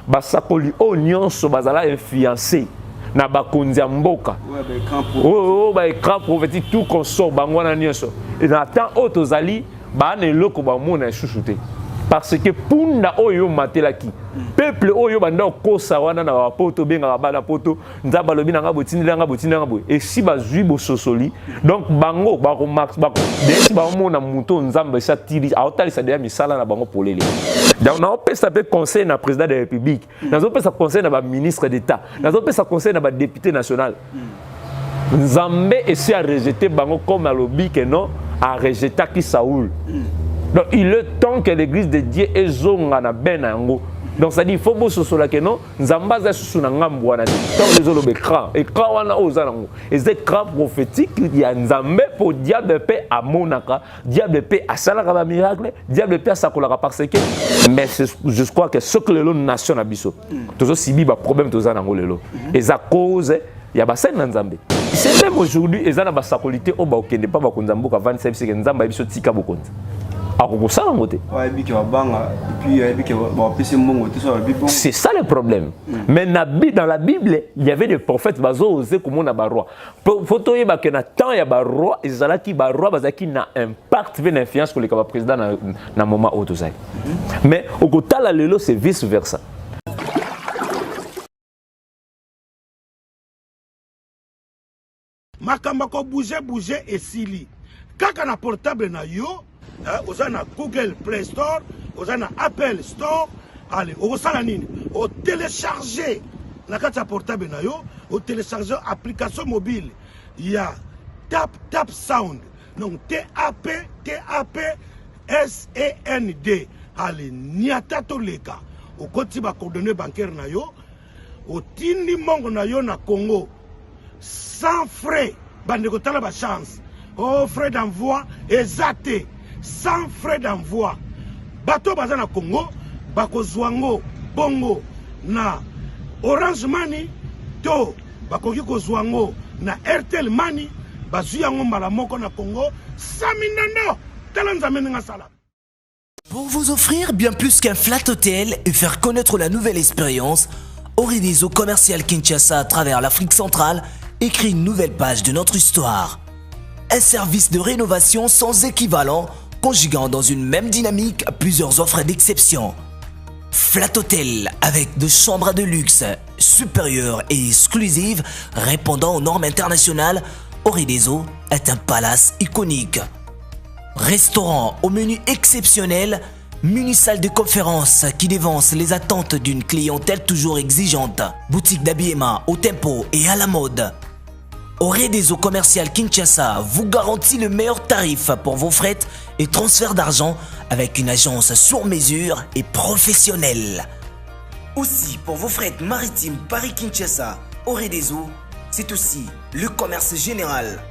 basakoli o nyonso bazala influencé na bakonzi ya mboka ba écran prophétique tout consort bango na nyonso et na temps o tozali ba na eloko ba mona chouchouté parce que punda oyo matelaki peuple oyo banda kosa wana na bapoto benga bala poto nzaba lobi na ngabotini nga boy et si bazui bososoli donc bango ba ko max ba desi ba mona muto nzamba sa tiri aotali sa dia misala na bango polele donc na opesa pe conseil na président de la république na opesa conseil na ba ministre d'état na opesa conseil na ba député national nzambe essaie à rejeter bango comme alobi que non a rejeté qui Saoul. Donc il est temps que l'église de Dieu est zonga na benango. Donc ça dit il faut bosso sur la que non nzamba za susu na ngambo wana tant les olobe écran wana ozanango et c'est écran prophétique il y a nzambe pour diable paix à monaka diable paix à salaka ba miracle diable paix à sakolaka parce que mais je crois que ce que le nation na biso tozo sibi ba problème tozanango lelo et za cause il y a ba sen nzambe c'est même aujourd'hui ezana ba sakolité o ba okende pa ba konzambo ka 27 c'est que nzamba biso tika bokonza. C'est ça le problème. Mais dans la Bible, il y avait des prophètes qui osaient comme on a des rois. Faut y avoir que tant il y a des rois, ils ont qui qui n'a impact, une influence sur le président dans le moment où tout ça. Mais au côté là, lelo c'est vice versa. Makamba ko bouger et sili. Kaka na portable na yo. Vous avez Google Play Store, vous avez Apple Store, allez, vous avez télécharger la carte portable, vous télécharger l'application mobile. Il y a Tap Sound, donc TAP-SAND. Allez, Niata Toleka, au côté de coordonnées bancaires, au Tindi Mongo na Congo, sans frais, bandekotala ba chance, oh frais d'envoi, exacté. Sans frais d'envoi. Bato bazana Congo, bako zwango, bongo, na Orange Money, to, bako kiko zwango, na Airtel Money, bazu yango malamoko na Congo, saminando, talanzamene nga sala. Pour vous offrir bien plus qu'un flat hôtel et faire connaître la nouvelle expérience, Oridezo Commercial Kinshasa à travers l'Afrique centrale écrit une nouvelle page de notre histoire. Un service de rénovation sans équivalent conjuguant dans une même dynamique plusieurs offres d'exception. Flat Hotel avec de chambres de luxe supérieures et exclusives répondant aux normes internationales, Oridezo est un palace iconique. Restaurant au menu exceptionnel, muni-salle de conférence qui dévance les attentes d'une clientèle toujours exigeante. Boutique d'habillement au tempo et à la mode. Oridezo Commercial Kinshasa vous garantit le meilleur tarif pour vos frais et transferts d'argent avec une agence sur mesure et professionnelle. Aussi, pour vos frais maritimes Paris-Kinshasa, Oridezo, c'est aussi le commerce général.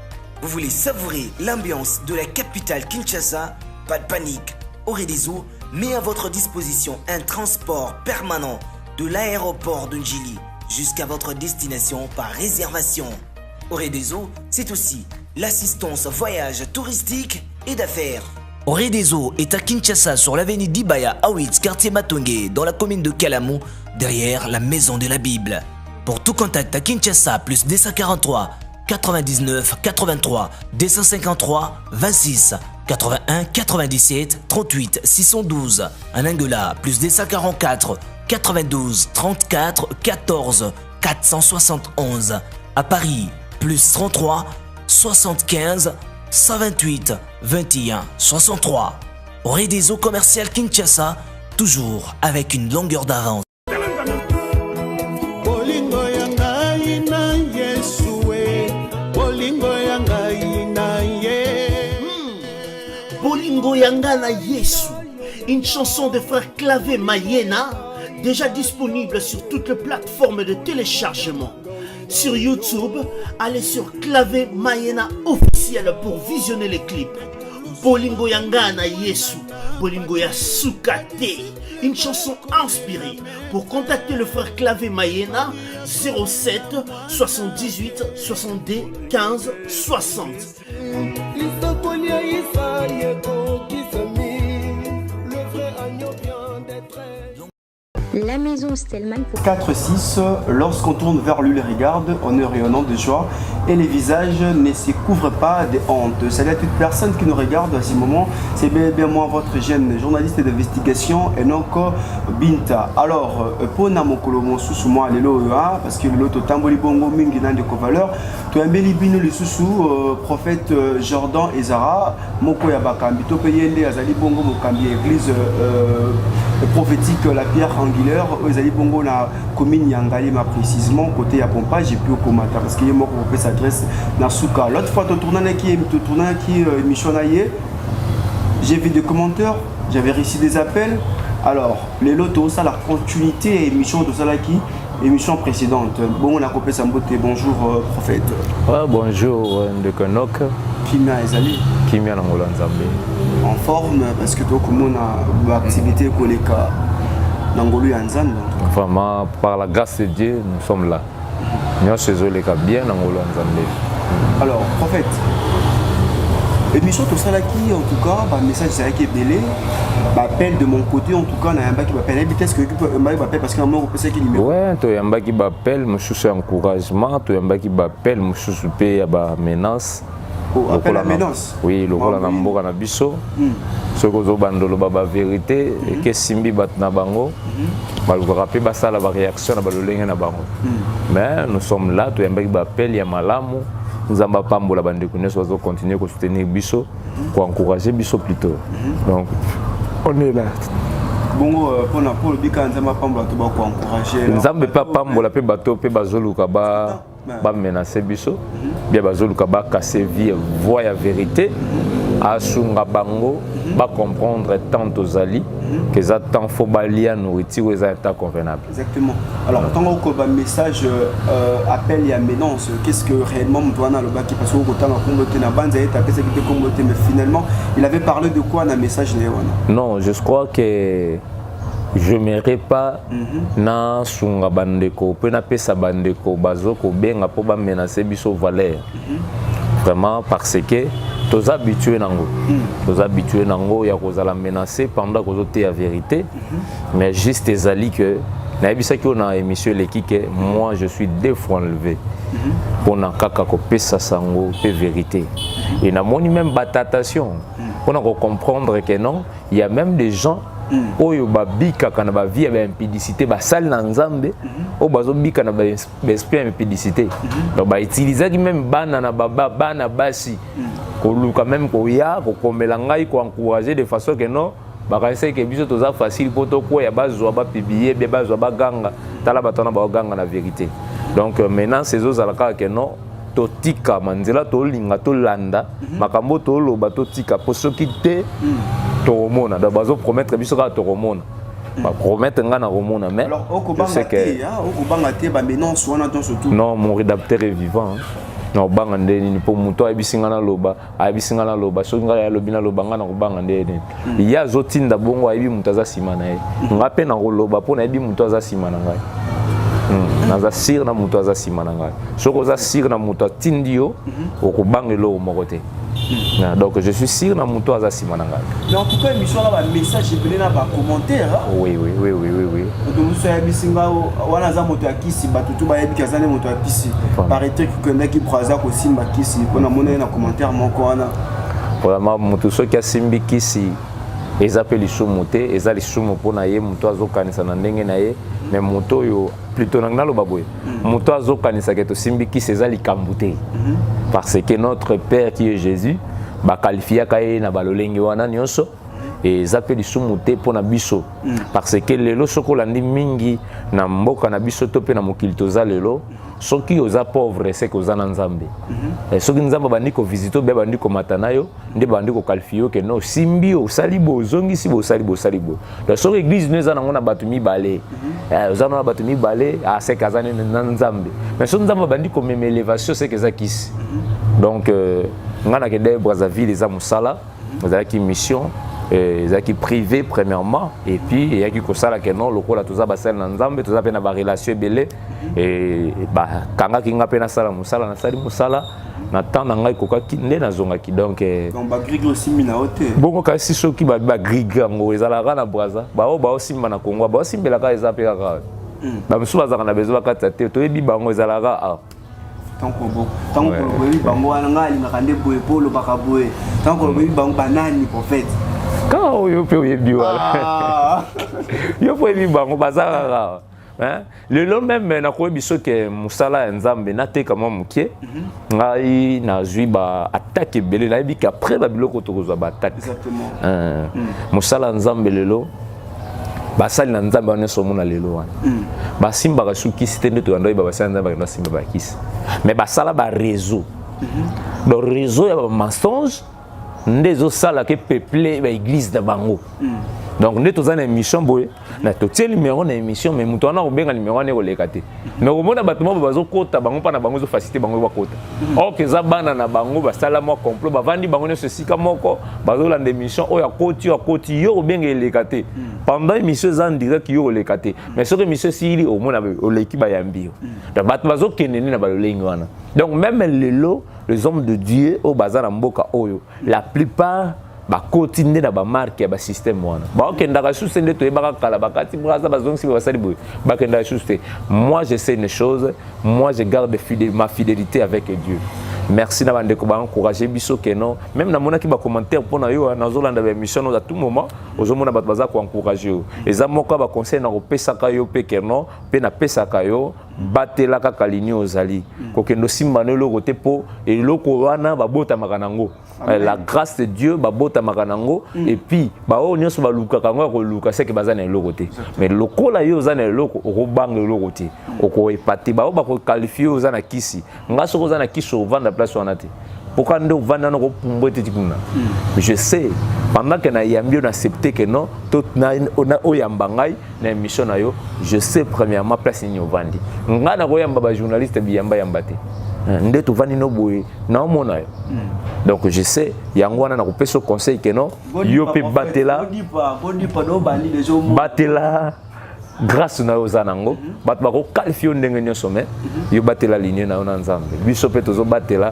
Vous voulez savourer l'ambiance de la capitale Kinshasa? Pas de panique, Oridezo met à votre disposition un transport permanent de l'aéroport de Njili jusqu'à votre destination par réservation. Oridezo, c'est aussi l'assistance voyage touristique et d'affaires. Oridezo est à Kinshasa sur l'avenue d'Ibaya Awitz, quartier Matongé, dans la commune de Kalamou, derrière la maison de la Bible. Pour tout contact à Kinshasa, plus 243 99 83 253 26 81 97 38 612. En Angola, plus 244 92 34 14 471. À Paris, plus 33 75 128 21 63. Oridezo Commercial Kinshasa, toujours avec une longueur d'avance. Bolingo Yangana Yesu, une chanson de frère Clavé Mayena, déjà disponible sur toutes les plateformes de téléchargement. Sur YouTube, allez sur Clavé Mayena officiel pour visionner les clips. Bolingo Yangana Yesu, Bolingo Yasukate, une chanson inspirée. Pour contacter le frère Clavé Mayena, 07 78 62 15 60. la maison Stelman. 4-6, lorsqu'on tourne vers lui, les regarde, on est rayonnant de joie et les visages ne se couvrent pas de honte. C'est-à-dire toute personne qui nous regarde à ce moment, c'est bien moi, votre jeune journaliste d'investigation et non que Binta. Alors, pour Namokolo Monsousou, moi, parce que le Tamboli Bongo Mingi n'a de valeur, tu as mbeli bino le sousou, prophète Jordan et Zara, Moko Yabakambi, to payende Azali Bongo Mokambi, église prophétique la pierre angulaire, Azali Bongo na commune Yangalema précisément, côté à Pompage et puis au Komata, parce qu'il y a Moko qui s'adresse dans Souka. L'autre fois, tu tournes qui Michonaye, j'ai vu des commentaires, j'avais reçu des appels. Alors, les lotos, ça la continuité émission de Salaki. Émission précédente. Bon, on a coupé sa beauté. Bonjour, prophète. Ouais, bonjour, Ndekonok. Kimia Ezali. Kimia Nangola Nzambe. En forme, parce que toi, comme on a une activité Koleka Nangolu Yanzan. Vraiment, par la grâce de Dieu, nous sommes là. Nous sommes bien Nangola Nzambe. Alors, prophète, émission tout ça là qui, en tout cas, bah, message c'est qui est belé. M'appelle de mon côté, en tout cas, on a un bac qui m'appelle. Est-ce que m'appelle parce qu'à un moment, on peut numéro. Ouais, tu as un bac qui m'appelle, je suis encouragement, tu as un bac qui m'appelle, je suis payé à la menace. Appelle la menace. Oui, le rôle Namboka na biso. Ce que vous bandolo baba vérité et que simbi bat na bango. Ba le rappeler ba ça la réaction na ba lolenge na bango. Mais nous sommes là, tu as un bac qui m'appelle, ya malamu. Nous avons pas la bande de connaissances, nous allons continuer à soutenir Bisso, pour encourager Bisso plutôt. Donc, on est là. Bon, pour le Bika, nous avons pas encourager. Nous n'avons pas Pambola, pe bateau, pe bazoluka ba menacer Bisso, bien bazoluka ba casser vie, voir la vérité, à sunga bango, ba comprendre tant aux alliés que ça tant faut balier nourriture et ça est convenable. Exactement. Alors, tant que le message appel et menace, qu'est-ce que réellement Mouana le bac parce que autant la communauté na bande est tapé cette communauté, mais finalement, il avait parlé de quoi dans le message Néwana? Non, je crois que je n'aimerais pas na sunga bandeko, pe na pesa bandeko bazoko benga po ba menacer biso valeur. Vraiment parce que tous habitués nango, tous habitués nango ya kozala menacer pendant que vous la vérité, mais juste les alliés que naibisa ki on a émission l'équipe que moi je suis deux fois enlevé pour na kaka ko pesa sango pe vérité et na moni même batatation pour comprendre que non, il y a même des gens oyo babika kana ba vie ba impudicité ba sal na nzambe o bazo bika na ba esprit impudicité donc ba utiliser même bana na baba bana basi ko luka même ko ya ko komela ngai ko encourager de façon que non ba essayer que biso toza facile poto ko ya bazwa ba publier be bazwa ba ganga tala batona ba ganga na vérité donc maintenant ces autres alaka que non totika manzela to linga to landa makambo to loba to tika posoki te Toromona, d'abord promettre biso ka Toromona. Ba promettre ngana Romona mais alors au sais que menace on entend surtout. Non, mon rédacteur est vivant. Non banga ndeni pour muto abisinga na loba, abisinga na loba, so ngala ya lobina loba ngana ko banga ndeni. Il y a zotinda bongo ayibi mutaza simana e. Ngape na loba pona ayibi mutaza simana ngai. Naza sir na mutaza simana ngai. Soko za sir na muta tindio okubangelo mokote. Donc je suis sûr na muto aza simananga. Mais en tout cas émission là ba message belé na ba commentaire. Oui. Donc vous savez bisinga wana za moto akisi batutu ba yebi kazane moto akisi. Paraît-il que neki braza ko simba kisi pona mona na commentaire moko wana. Vraiment moto so ki asimbi kisi ezapeli sumote ezali sumo pona ye moto azokanisa na ndenge na ye mais moto yo plutôt na ngalo baboye. Moto azokanisa ke to simbi kisi ezali kambute. Parce que notre Père qui est Jésus, ba qualifié kaye na balolenge wana nyonso et zapeli sumuté pona biso parce que lelo soko landi mingi na mboka na biso to pe na mokili toza lelo soki oza pauvre c'est que oza na nzambe et soki nzambe bandi ko visito be bandi ko matana yo nde bandi ko qualifié que non simbi o salibo zongi si bo salibo donc soki église neza na ngona batu mibale oza na batu mibale a c'est kazane na nzambe mais soki nzambe bandi ko meme élévation c'est que za kisi donc ngana ke de Brazzaville eza musala eza ki mission ezaki privé premièrement et puis eyaki kosala ke non lokola toza basali na nzambe toza pe na ba relation ebele et ba kangaki nga pe na sala musala na sali musala na temps na ngai kokaki nde nazongaki donc ba grigre aussi mina ote bongo kasi soki ba grigre ngo ezalaka na Brazza bao simba na Congo bao simbelaka eza pe kaka ba musu bazaka na bezo bakata te toyebi bango ezalaka tanko boyebi bango wana ngali nakande boye polo bakaboye tanko boyebi bango banani prophète quand yo pe oyebi wala yo pe oyebi bango bazaka le long même na koyebi soki musala ya nzambe nateka mwa mokie ngai nazwi ba attaque ebele nayebi ke après babiloko tokozwa ba attaque musala ya nzambe lelo basali na nzambe wana nyonso omona lelo wana basimbaka sukisi te nde toyanda oyeba basali na nzambe bakenda simba bakisi mais basala ba réseau donc réseau ya bamensonge nde ezosala ke peuple baéglise na bango donc nde toza na émission boye na totie numéro na émission mais moto wana kobenga numéro wana ekoleka te mais komona bato moko bazokota bango mpa na bango ezofacilité bango bakota or eza bana na bango basala mwa complot bavandi bango nyonso esika moko bazolanda émission oyo akoti yo kobenga eleka te pendant émission eza direct yo koleka te mais soki émission esili omona oleki bayambi yo donc bato bazokende nini na balolengi wana donc même lelo les hommes de Dieu au baza na mboka oyo la plupart bakoti nde na bamarke ya basystème wana bakendaka susu nde toyebaka kala bakati Brazza bazongisi basali boye bakendaka susu te moi je sais une chose moi je garde ma fidélité avec Dieu merci na bandeko baencourager biso ke non même na monaki ba commentaire mpona yo nazolanda ba émission à tout moment ozomona bato baza koencourager yo eza moko ba conseil na kopesaka yo pe ke non pe na pesaka yo batela kaka lini ozali kokendo simba na eloko te po eloko wana babotamaka nango la grâce de Dieu babotamaka nango et puis bao nyonso balukaka ngo koluka seke baza na eloko te mais lokola yo oza na eloko okobanga eloko te okoepate bao bakoqualifier oza na kisi nga soko oza na kisi ovanda place wana te pourquoi ndo ovanda na kopumbo ete tikuna je sais pendant que na yambi on accepté que non tout na oyamba ngai na émission na yo je sais premièrement place ni ovandi nga na koyamba ba journaliste biyamba yamba te nde tovandi no boye na omona yo donc je sais yango wana na kopesa conseil que non yo pe batela grâce na yo zanango bato bako qualifier ndenge nyonso mais yo batela ligne na yo na nzambe biso pe tozo batela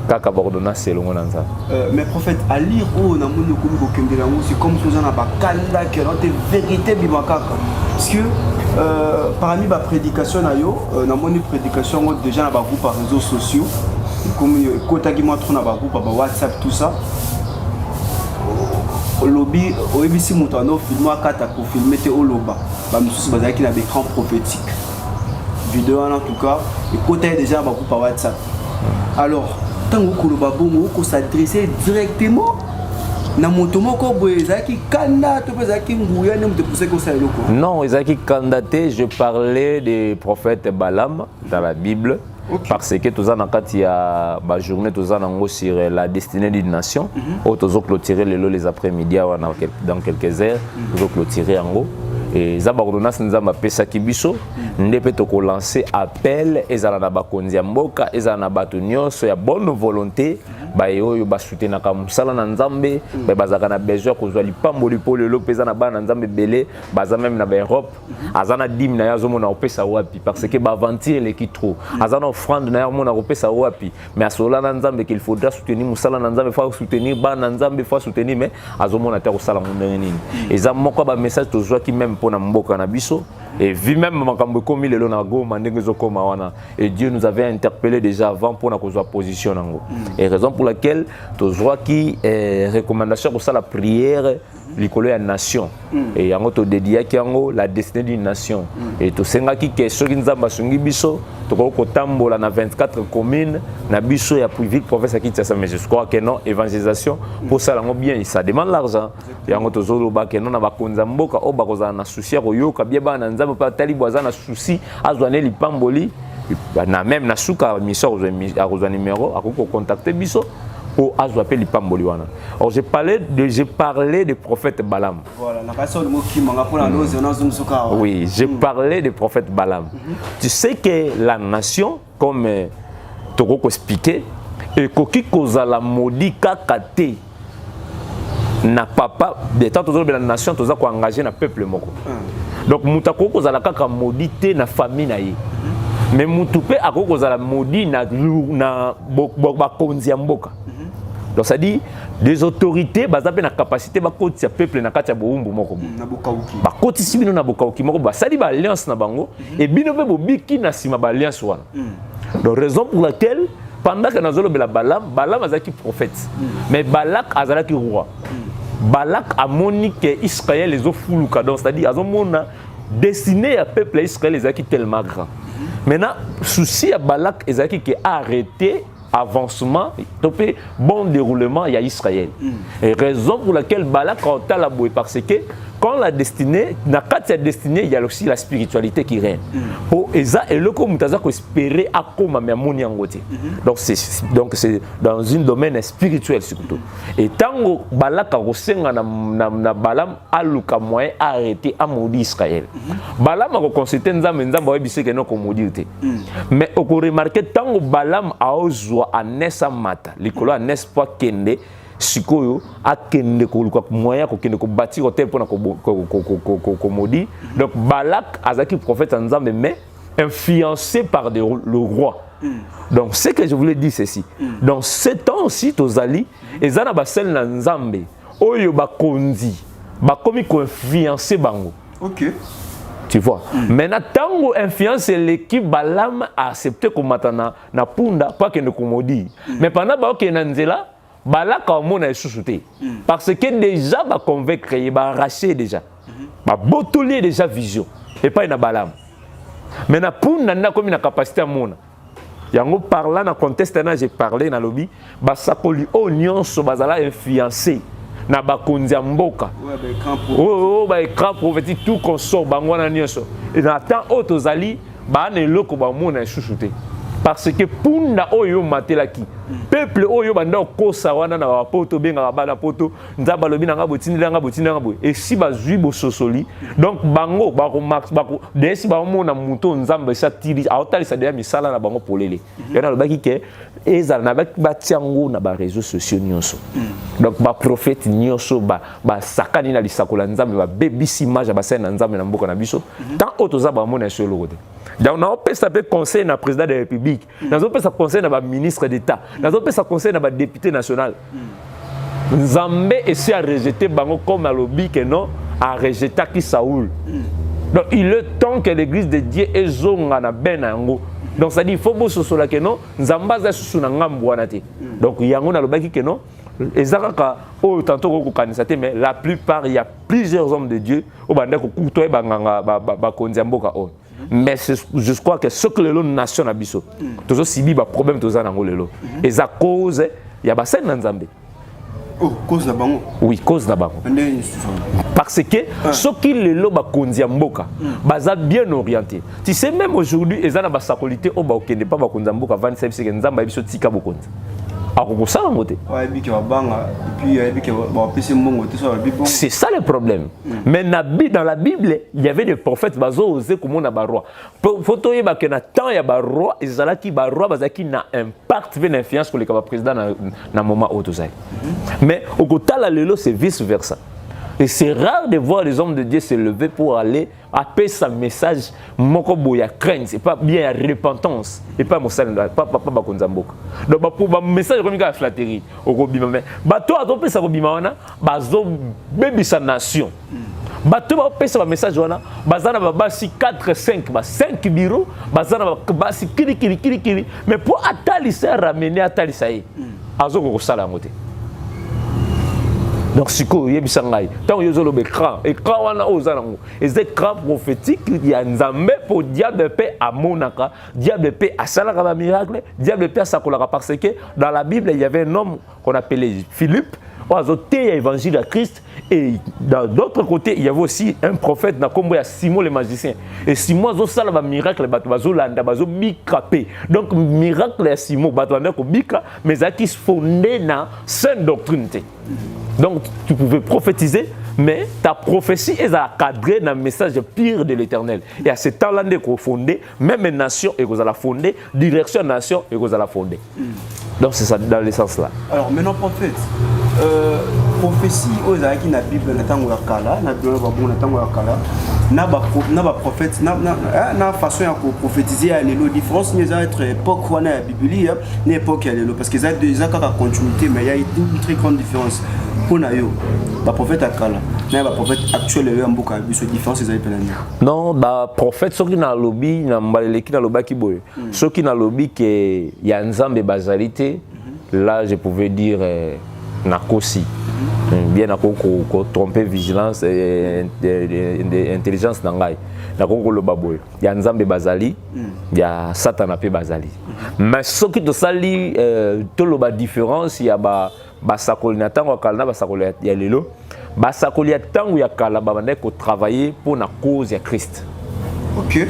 kaka ordonnance elongo na nzambe mais prophète à lire o na moni ko ko kendela ngo c'est comme ça na ba kanda que non te vérité bimakaka parce que parmi ba prédication na yo na moni prédication déjà na ba groupe par réseaux sociaux comme kotaki moi trop na ba groupe ba WhatsApp tout ça lobby oebisi moto ano filmer akata ko filmer te oloba ba mususu bazaki na écran prophétique vidéo en tout cas et côté déjà ba groupe par WhatsApp alors tango koloba bongo ko s'adresser directement na moto moko boye ezaki kanda to ezaki nguya ne moto pousser ko ça eloko non ezaki kandaté je parlais des prophètes Balaam dans la Bible. Okay. Parce que tous en quand il y a ma journée tous en sur la destinée d'une nation où tous clôturer les après-midi dans quelques heures tous clôturer en haut et ça ordonnance nous a pesa kibiso ndepé to ko lancer appel ezala na bakonzi ya mboka ezala na bato nyonso ya bonne volonté ba oyo ba soutenir ka musala na nzambe ba bazaka na besoin ko zwa lipamboli po lelo pesa na bana nzambe belé baza même na ba Europe azana dim na yazo mona opesa wapi parce que ba aventure les qui trop azana offrande na yazo mona opesa wapi mais asola na nzambe qu'il faudra soutenir musala na nzambe faut soutenir bana nzambe faut soutenir mais azo mona ta ko sala munene nini eza moko ba message to zwa ki même pour na mboka na biso et vu même makambo komi lelo na goma ndenge zo koma wana et Dieu nous avait interpellé déjà avant pour na kozwa position nango et raison pour laquelle to zwa ki recommandation pour ça la prière likolo ya nation et yango to dédié ki yango la destinée d'une nation et to senga ki question ki nzamba sungi biso to ko tambola na 24 communes na biso ya privé province ki tsa mais je crois que non évangélisation pour ça lango bien ça demande l'argent yango to zolo ba que non na bakonza mboka o ba kozana na souci ko yoka bien ba na nzamba pa tali boza na souci azwane lipamboli na même na suka mission a kozwa numéro akoko contacter biso pour azwaper lipamboli wana. Alors j'ai parlé des prophètes Balaam. Voilà, la personne qui m'a pour la dose on oui, j'ai parlé des prophètes Balaam. Tu sais que la nation comme Toko expliqué et koki kozala maudit kakate na papa de tant de la nation toza ko engager na peuple moko donc mutako ko zala kaka maudité na famille na ye mais mutupe akoko zala maudit na bakonzi ya mboka donc ça dit des autorités baza pe na capacité ba koti ya peuple na kati ya boumbu moko na bokauki ba koti sibino na bokauki moko ba sali ba alliance na bango et bino pe bobiki na sima ba alliance wana donc raison pour laquelle pendant que nazolo bela Balaam azaki prophète mais Balak azalaki roi Balak a moni que Israël les ofuluka donc c'est-à-dire azomona destiné à peuple Israël ezaki tellement grand maintenant souci à Balak ezaki que arrêter avancement, bon déroulement, il y a Israël. Et raison pour laquelle Balak a la bouée, parce que quand la destinée, dans la destinée, il y a aussi la spiritualité qui règne. Pour Eza et le comme tu as espéré à comme ma moni en côté. Donc c'est dans un domaine spirituel surtout. Et tant que Balak a reçu na Balaam a le moyen arrêter à maudire Israël. Balaam a constaté nzambe wa bise que non comme maudire. Mais au remarquer tant que Balaam a osé à nessa mata, l'école a n'est pas kende. Sikoyo akende ko moyen ko kende ko bâtir hôtel pour ko maudit donc Balak azaki prophète nzambe mais influencé par le roi donc ce que je voulais dire ceci dans ce temps aussi tozali ezana basel na nzambe oyo bakonzi bakomi ko influencer bango OK tu vois maintenant tango influence l'équipe Balaam a accepté ko matana na punda pas kende ko maudit mais pendant ba ok na nzela Balak a mon sous-souté parce que déjà va convaincre et va arracher déjà va botoler déjà vision et pas une Balaam mais na pour nana comme une capacité à mon yango parlant dans contexte na j'ai parlé dans lobby ba sakoli oignon so bazala influencé na bakonzi mboka ba écran prophétique tout consort bangwana nyonso et na temps autozali ba ne loko ba mon sous-souté parce que punda oyo matelaki peuple oyo banda kosa wana na bapoto benga bana poto nzaba lobi na ngabotini nga boy et si bazui bososoli donc bango ba ko max ba ko desi ba mona muto nzamba sa tiri aotali sa de misala na bango polele yana lobaki ke ezala na ba tiango na ba réseaux sociaux nyonso donc ba prophète nyonso ba sakani na lisakola nzambe ba bebisi image ba sana nzambe na mboka na biso tant otoza ba mona sur le côté donc on peut s'appeler conseil na président de la République on peut s'appeler conseil na ministre d'État on peut s'appeler conseil na député national Nzambe essaie à rejeter bango comme à lobby que non a rejeté qui Saoul donc il est temps que l'église de Dieu est zonga na benango donc ça dit il faut bosso sur la que non Nzamba za susu na ngambo wana te donc yango na lobaki que non ezaka o tantôt ko kanisa te mais la plupart il y a plusieurs hommes de Dieu au banda ko kuto e banganga ba konzi mboka o mais je crois que ce que les nation na biso toujours sibi ba problème toza nango lelo eza cause ya ba sen nzambe cause na bango oui cause na bango parce que ce qui lelo ba konzi mboka baza bien orienté tu sais même aujourd'hui eza na ba sakolité o ba okende pas ba konzi mboka 27 c'est que nzamba biso tika bokonzi c'est ça le problème. Mais dans la Bible, il y avait des prophètes bazo osé comme on a barroi. Photo y ba que na temps ya barroi, ezala ki barroi bazaki na impact ve influence pour les président na moment autosai. Mais au côté la lelo c'est vice versa. Et c'est rare de voir les hommes de Dieu se lever pour aller appeler sa message moko ya crainte, c'est pas bien ya repentance et pas pas bakonzamboka. Donc pour message comme la flatterie au robima mais bato atopé sa robima wana bazo bebi sa nation. Bato ba pesa ba message wana bazana ba basi 4 5 ba 5 bureaux bazana ba basi kiri mais pour atalisa ramener atalisa yi azoko ko sala ngote. Donc, si vous avez tant que vous avez écran wana ozanango les écrans prophétiques il y a nzambe pour diable paix à monaka diable paix à salaka ba miracle diable paix à sakolaka parce que dans la Bible il y avait un homme qu'on appelait Philippe oazoté évangile à Christ et dans d'autres côtés il y avait aussi un prophète na kombo ya Simon le magicien et Simon azo sala ba miracle bato bazo landa bazo bikape donc miracle ya Simon bato landa ko bika mais qui fondé na sainte doctrine. Donc tu pouvais prophétiser, mais ta prophétie est cadrée dans le message pire de l'Éternel. Et à ce temps-là, on a fondé, même une nation, et on a fondé, direction nation, et on a fondé. Donc c'est ça, dans le sens là. Alors maintenant, prophète, prophétie aux qui na Bible na tango ya kala na Bible ba bon na tango ya kala na ba prophète na façon ya prophétiser à l'élo différence ni ça être époque ou na Bible ni époque ya l'élo parce que ça déjà ka continuité mais il y a une très grande différence pour na yo ba prophète akala na ba prophète actuel yo mboka biso différence ezali pena non ba prophète soki na lobby na mbaleleki na lobaki boye soki na lobby ke ya nzambe bazalité là je pouvais dire nakosi bien nako tromper vigilance et intelligence nangai nako loba boye ya nzambe bazali ya satana pe bazali mais soki to sali to loba différence ya ba basakoli na tango kala na basakoli ya lelo basakoli ya tango ya kala babande ko travailler pour na cause ya Christ. OK.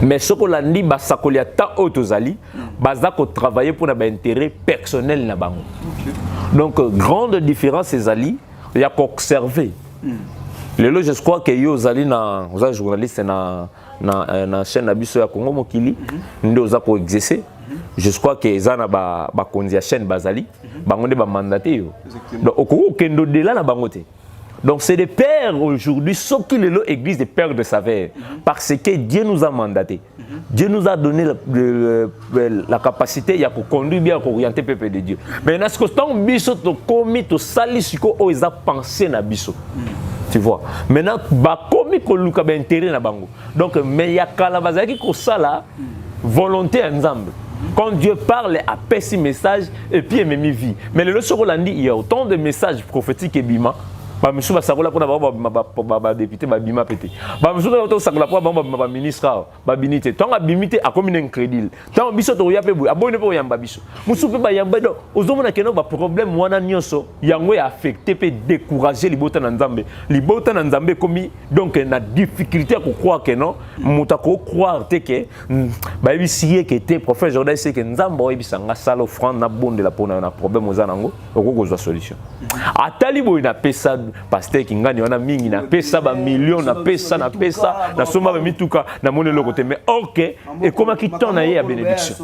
Mais ce qu'on a dit basakoli ya ta autozali baza ko travailler pour na ba intérêt personnel na bango. OK. Donc grande différence ces ali il y a qu'à observer. Lelo je crois que yo zali na oza journaliste na chaîne na biso ya Congo Mokili ndo za ko exercer. Je crois que zana ba konzi ya chaîne bazali bangonde ba mandaté yo. Donc au kendo de là na bangote. Donc c'est des pères aujourd'hui, sauf qu'il est l'église des pères de saveur. Parce que Dieu nous a mandatés. Dieu nous a donné la capacité de conduire bien, orienter le peuple de Dieu. Mais dans ce que tant biso to komi to sali siko o ils a pensé na biso. Tu vois. Maintenant ba komi ko luka ba intérêt na bango. Donc mais ya kala bazaki ko sala volonté ensemble. Quand Dieu parle, il appelle ce message et puis il me vie. Mais le jour où on dit il y a autant de messages prophétiques et bima. Ba monsieur ba sakola pona ba député ba bima pété. Ba monsieur to sakola pona ba ministre ba binité. Tant abimité a comme incrédule. Tant biso to ya pe bu abone pe yamba biso. Musu pe ba yamba do ozomona keno ba problème wana nyonso yango ya affecté pe décourager libota na nzambe. Libota na nzambe komi donc na difficulté à croire que non muta ko croire te que ba bisiye que te prophète Jordan c'est que nzambe o bisanga sala offrande na bonde la pona na problème ozanango okoko zo solution. Atali bo ina pesa pasteur kingani wana mingi na pesa ba millions na pesa na soma ba mituka na mone lokote mais OK et comment qui ton na ya bénédiction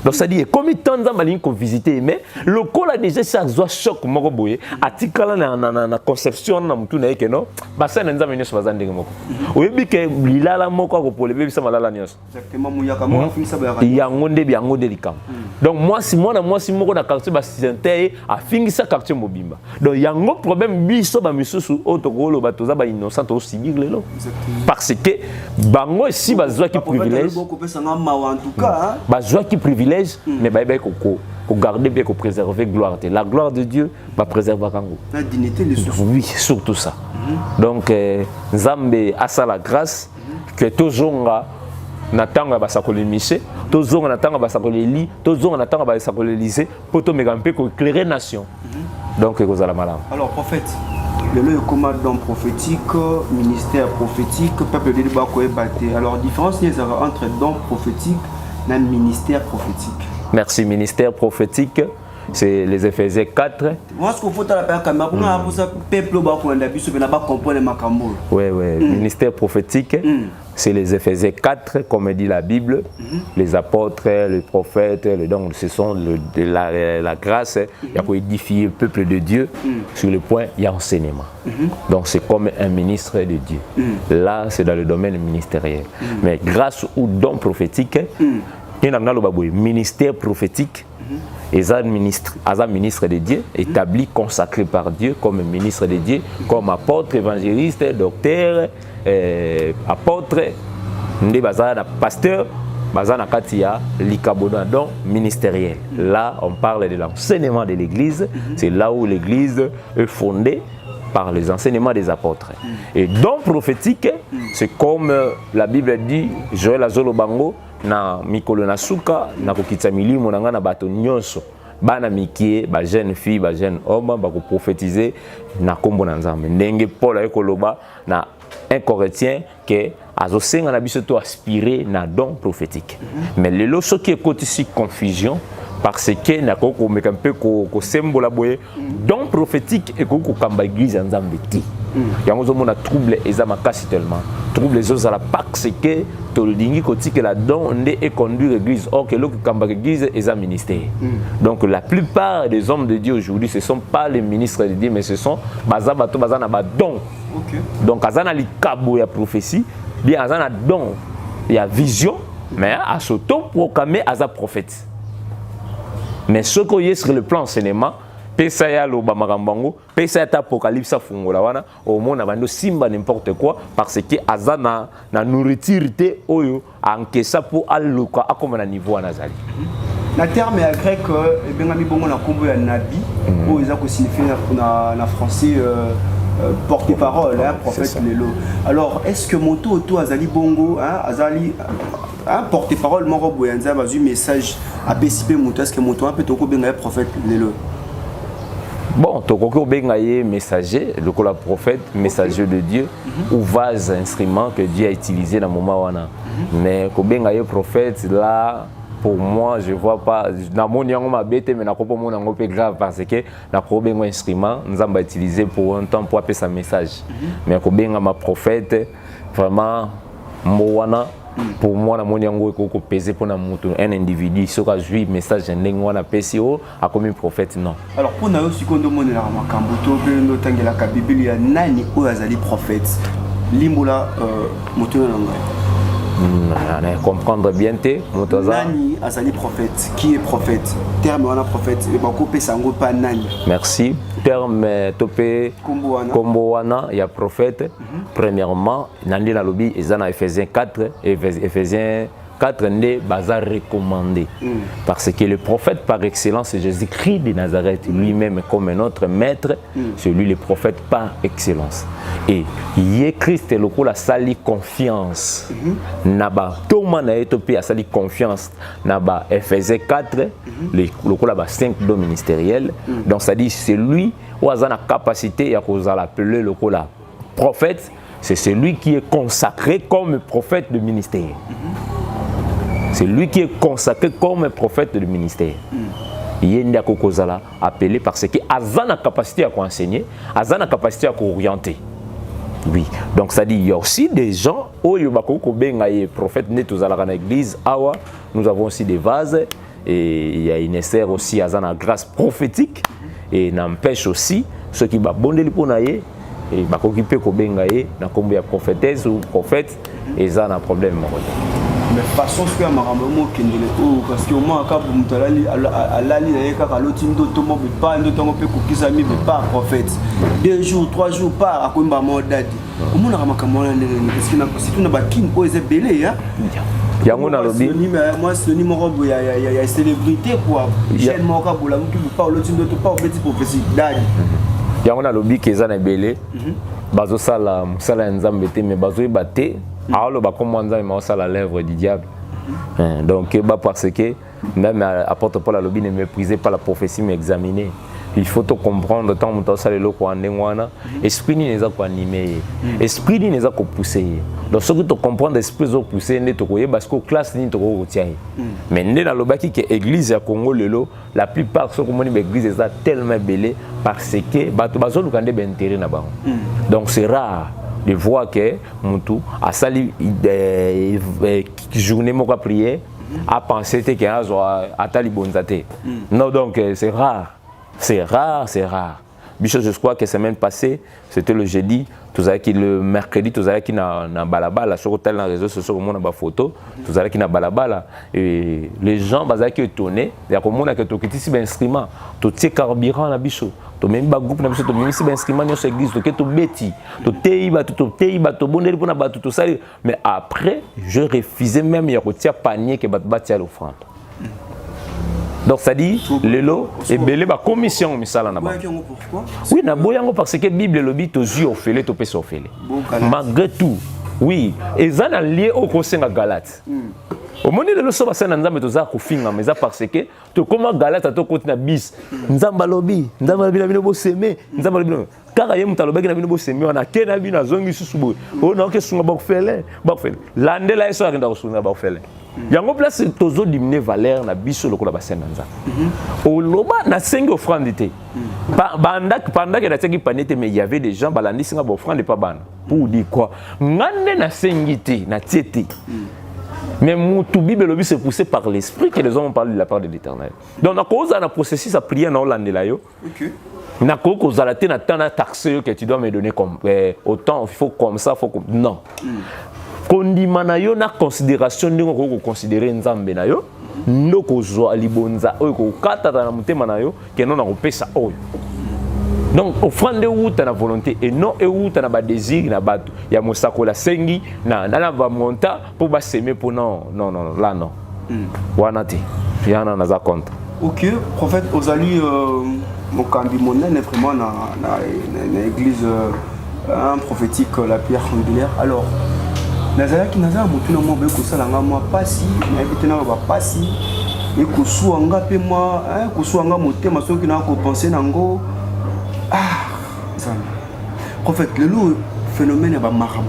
donc ça dit comme tant nzamba lingi ko visiter mais le col a déjà ça zo choc moko boye atikala na conception na mutu na yeke no ba ça nzamba nyoso bazandenge moko oyebi ke lilala moko ko pole bebisa malala nyoso exactement muyaka mo afisa ba yango nde likam donc moi si moko na quartier ba sizenté a fingisa quartier mobimba donc yango problème biso ba misusu otokolo batoza ba innocent to subir lelo parce que bango si bazwa ki privilège en tout cas bazwa ki privilège mais ba ko garder bien ko préserver gloire de la gloire de Dieu va préserver kango la dignité les sources oui surtout ça donc nzambe asa la grâce que tozonga natanga basakoli mise tozonga natanga basakoli li tozonga natanga basakoli lycée poto megampe ko éclairer nation. Donc, alors, prophète, le commandant prophétique, ministère prophétique, peuple de Bakoé-Baté. Alors, différence entre don prophétique et ministère prophétique. Merci, ministère prophétique. C'est les Éphésiens 4. Moi, ce qu'il faut faire, c'est que le peuple ne pas comprendre les oui. Ministère prophétique, c'est les Éphésiens 4, comme dit la Bible. Les apôtres, les prophètes, donc ce sont la grâce. Il y a pour édifier le peuple de Dieu. Sur le point, il y a enseignement. Donc c'est comme un ministre de Dieu. Là, c'est dans le domaine ministériel. Mais grâce au don prophétique, il y a un ministère prophétique. Eza ministre de Dieu, établi, consacré par Dieu comme ministre de Dieu, comme apôtre, évangéliste, docteur, apôtre, pasteur, Katia, Likabona, donc ministériel. Là, on parle de l'enseignement de l'Église, c'est là où l'Église est fondée par les enseignements des apôtres. Et don prophétique, c'est comme la Bible dit, Joël Azolo Bango, na mikolo na suka na kokitsa milimo na ngana bato nyonso bana mikie ba jeune fille ba jeune homme ba ko prophétiser na kombo na nzambe ndenge Paul ayekoloba na 1 Corinthiens que azosenga na biso to aspirer na don prophétique. Mais lelo ce qui est ici confusion parce que na ko meka mpe ko sembola boye don prophétique et ko kamba église nzambe ti yango zo mona trouble eza makasi tellement trouble les autres à la parce que Toldingi Koti que la don et conduire l'église. Or que l'autre Kamba l'église est un ministère. Donc la plupart des hommes de Dieu aujourd'hui, ce ne sont pas les ministres de Dieu, mais ce sont Bazabato Bazana Badon. Donc Azana Likabo, il y a prophétie, bien Azana don, il y a vision, mais à s'auto-proclamer Aza prophète. Mais ce qu'on y est sur le plan enseignement, pesa ya lo bamarambango, pesa ya ta apocalypse fungola wana, au monde abando simba n'importe quoi parce que azana na nourriture te oyo ankesa pour aluka akoma na niveau anazali. Na terme ya grec bengami bongo na kombo ya nabi, o eza ko signifier na français porte-parole, prophète lelo. Alors est-ce que moto auto azali bongo, azali porte-parole moko boyanza bazu message a PCP moto, est-ce que moto un peu toko benga prophète lelo? Bon, Tokoko Bengaye, messager, le prophète, messager de Dieu, ou vase, instrument que Dieu a utilisé dans le moment où on a. Mais Bengaye, prophète, là, pour moi, je ne vois pas. Dans mon yango ma bête, mais n'a pas mon yango grave parce que la problème instrument, nous avons utilisé pour un temps pour appeler sa message. Mais Bengaye, ma prophète, vraiment, Moana. Pour moi, mon yango est pesé pour un individu. Ce que je message en langue wana PCO a comme un prophète non. Alors pour nous aussi quand on est là makambuto beno tangela ka Bible ya nani o azali prophète. Limbola moto na comprendre bien te motoza. Nani azali prophète. Qui est prophète? Terme wana prophète et bako pesa ngo pa nani. Merci. Terme topé Kombo wana ya prophète. Premièrement, nandi na lobi ezana Ephésiens 4 Ephésiens 4 né bazar recommandé parce que le prophète par excellence c'est Jésus-Christ de Nazareth lui-même comme notre maître, c'est lui le prophète par excellence. Et yé Christ est le coup la sali confiance. Naba Thomas na etopé a sali confiance naba Ephésiens 4 le coup là 5 dons ministériels. Donc ça dit c'est lui ou a la capacité à cause l'appeler le coup là prophète. C'est celui qui est consacré comme prophète de ministère. C'est lui qui est consacré comme prophète de ministère. Il y a un appelé parce qu'il a la capacité à enseigner, a la capacité à orienter. Oui, donc ça dit, il y a aussi des gens, où il y a des prophètes nés dans l'église, nous avons aussi des vases, et il y a une sœur aussi à la grâce prophétique, et n'empêche aussi ceux qui vont pour naïe. Et bah occupé ko bengaye na kombo ya prophétesse ou prophète et ça na problème mais façon ce que marambo mo kendele parce que au moins ka mutalali alali na yeka ka lotindo to mo pas ndo tongo pe ko kisami pas prophète 2 jours 3 jours pas akomba mo dadi au moins na makamona ndenge parce que na si tu na ba king o ezebele ya yango na lobi moi c'est numéro ya célébrité quoi chaîne mo ka bola mu ki pas lotindo to pas petit prophétie dadi yango na lobi keza na belé bazo sala musala nzambe te mais bazo ibate alors ba comme nzambe ma sala l'œuvre du diable donc ba parce que même apôtre Paul a lobi ne méprisez pas la prophétie mais examinez. Il faut tout comprendre tant que ça le loko andengwana esprit ni neza ko animer esprit ni neza ko pousser donc ce que tu comprends l'esprit zo pousser ne to koye parce que classe ni to ko tiens mais ne na lobaki que église ya Congo lelo la plupart ce que moni l'église est tellement belle parce que bato bazo lukande ben intérêt na bango donc c'est rare de voir que mutu a sali journée moko prier a penser que atali bonzate non donc c'est rare. C'est rare, c'est rare. Bichot, je crois que la semaine passée, c'était le jeudi, le mercredi, tout ça qui na balabala, sur tel dans les réseaux sociaux, on a des photos, tout ça qui na balabala. Et les gens, bah qui étonnés, il y a comme on a que tout qui est instrument, tout est carburant na bichot, tout même pas groupe na bichot, tout même si instrument dans cette église, tout est tout bêti, tout teiba, tout bonheur pour na battu tout ça. Mais après, je refusais même il y a un panier que battu l'offrande. Donc ça dit, le lot est belé ba commission misala na ba. Oui, na boyango parce que Bible le dit aux yeux offelé to pe offelé. Malgré tout, oui, et ça na lié au conseil à Galate. Au moment de le soba ça na nzambe to za ko finga mais ça parce que to comment Galate to continue na bis. Nzamba lobi na bino bo seme, nzamba lobi. Car yé mutalo baki na bino bo seme on a ke na bino zongi susubo. O na ke sunga ba offelé, ba offelé. Landela eso akinda ko sunga ba offelé. yango place tozo diminuer valeur na biso lokola basenanza oloba na 5 offrande te pendant que na teki panete mais il y avait des gens balandisi nga ba offrande pas bana pour dire quoi ngande na sengité na tiete mais mutu bible lobi c'est poussé par l'esprit que les hommes parlent de la part de l'Éternel donc na cause na processus à prier na olandela yo OK na koko zalate na tana taxe que tu dois me donner comme autant il faut comme ça faut comme non kondima na yo na considération ndenge ko considérer nzambe na yo ndoko zo alibonza oyo ko kata na mutema na yo ke non na kopesa oyo donc offrande outa na volonté et non et outa na ba désir na bato ya mosako la sengi na ba monta pour ba semer pour non là non wana te yana na za compte. OK prophète ozali mokambi monene vraiment na église prophétique la pierre angulaire alors nazalaki naza mutu na mo be kosalanga mwa pasi na ebite na ba pasi e kosuanga pe mwa kosuanga motema soki na ko penser nango ça prophète le phénomène ba marabout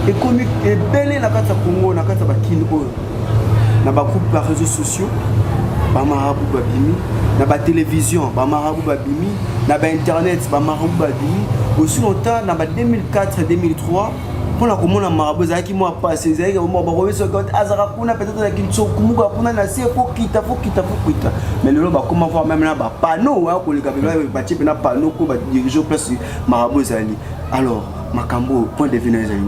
et comme et belé na kata Congo na kata ba kini ko na ba groupe par réseaux sociaux ba marabout ba bimi na ba télévision ba marabout ba bimi na ba internet ba marabout ba bimi aussi longtemps dans 2004 2003 pour la commune marabout zaki moi passé zaki moi ba reso quand azara kuna peut-être na kinso kumuka kuna na se faut kita mais le ba comment voir même là ba panneau ko le kabila ba type na panneau ko ba diriger place marabout zali alors makambo point de vue na zali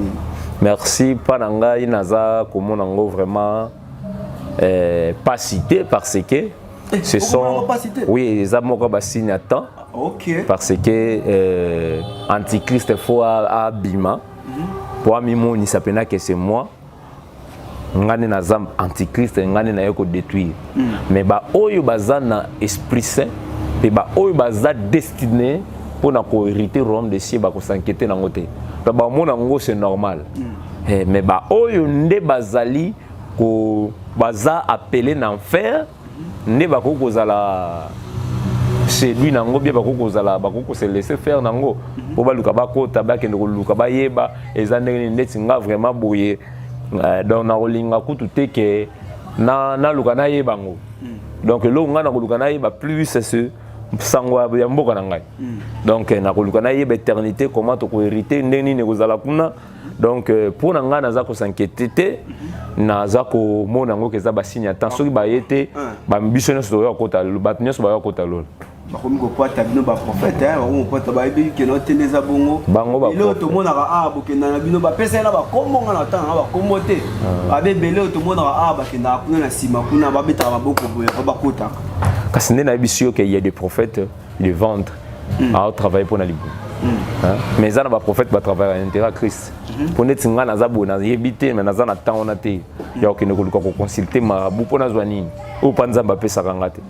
merci pananga inaza komona ngo vraiment pas cité parce que ce sont oui les amoko ba signe à temps. OK parce que antichrist faut à bima pour mimo ni sapena que c'est moi ngane na zam antichrist ngane na yoko détruire mais ba oyo bazana esprit saint et ba oyo baza destiné pour na ko hériter royaume des cieux ba ko s'inquiéter na ngote ba mona ngo c'est normal mais ba oyo nde bazali ko baza appelé na enfer ne ba ko kozala c'est lui nango bien ba ko kozala ba ko se laisser faire nango po ba luka ba kota ba kende ko luka ba yeba ezandenge ndeti nga vraiment boye donc na olinga kutu te ke na luka na yeba ngo donc lo nga na ko luka na yeba plus c'est ce sango ya mboka na ngai donc na ko luka na yeba éternité comment to ko hériter ndeni ne kozala kuna donc pour nga na za ko s'inquiéter na za ko mona ngo keza ba signe attend soki ba yete ba mbiso nso yo kota lo bat nso ba yo kota lo ba komi ko pata bino ba prophète on pata ba ebi ke no tendeza bongo bango ba ilo to mona ka boke na bino ba pesa na ba komonga na tan ba komote ba bebele to mona ka ba ke na kuna na sima kuna ba beta ba boko boye ba kota kasi nde na bisio que il y a des prophètes de vendre à travailler pour na libu mais ça na ba prophète ba travailler en intérêt à Christ pour net nga na za bona yebite mais na za na temps on a te ya okene ko ko consulter marabout pour na zwanini o panza ba pesa kangate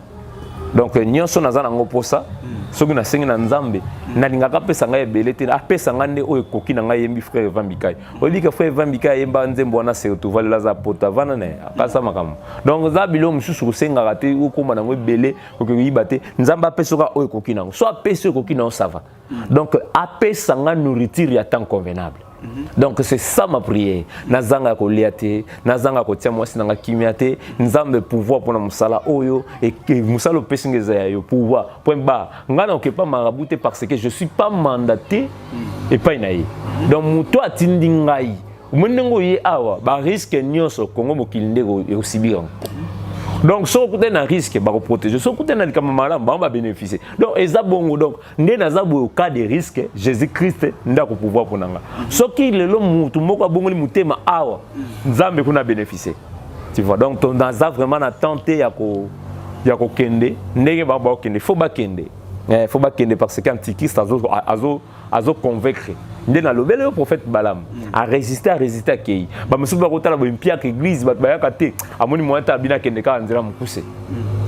donc nyonso na za na ngo posa soki na sengi na nzambe na lingaka pesa nga ebele te apesa nga nde oyo koki na nga yembi frère Vambikai olika frère Vambikai yemba nzembo wana se to vala za pota vana ne akasa makam donc za bilo mususu kosenga te okoma na ngo ebele okoyiba te nzamba apesa ka oyo koki na ngo so apesa oyo koki na ça va donc apesa nga nourriture ya temps convenable. Donc c'est ça ma prière. Nazanga ko liate, nazanga ko tia mwasi nanga kimiate, nzambe pouvoir pour na musala oyo et que musala pesingeza ya yo pouvoir. Point bas. Ngana ke pas marabouté parce que je suis pas mandaté et pas inaïe. Donc muto atindi ngai. Umenengo ye awa ba risque nyonso Congo mokilinde ko sibira. Donc so côté na risque ba ko protéger, so côté na kamala ba bénéficier. Donc ezabongo donc ndé nazabo au cas de risque Jésus-Christ nda ko pouvoir pour nanga. So ki lelo mutu moko abongoli mutema awa nzambe kuna bénéficier. Tu vois donc ton naza vraiment na tenter ya ko kende ndenge ba kende faut ba kende. Faut pas kende parce que antichrist azo convaincre. Ndé na lobele prophète Balaam a résister à kei. Ba musu ba kotala ba impia ke église ba yaka te amoni moata bina kende ka nzira mukuse.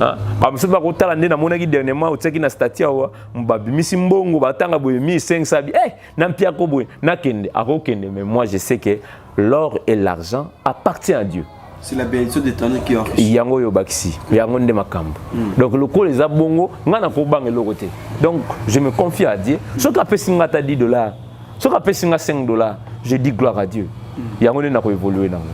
Hein? Ba musu ba kotala ndé na monaki dernièrement oteki na statia wa mbabi misi mbongo batanga boye 1500 bi na mpia ko boye na kende akokende mais moi je sais que l'or et l'argent appartient à Dieu. C'est la bénédiction d'Éternel qui enrichit. Yango yo bakisi, yango nde makambo. Donc le ko les abongo ngana ko bang le côté. Donc je me confie à Dieu. Ce qu'a fait singa ta $10, ce qu'a fait singa $5, je dis gloire à Dieu. Yango nde na ko évoluer nango.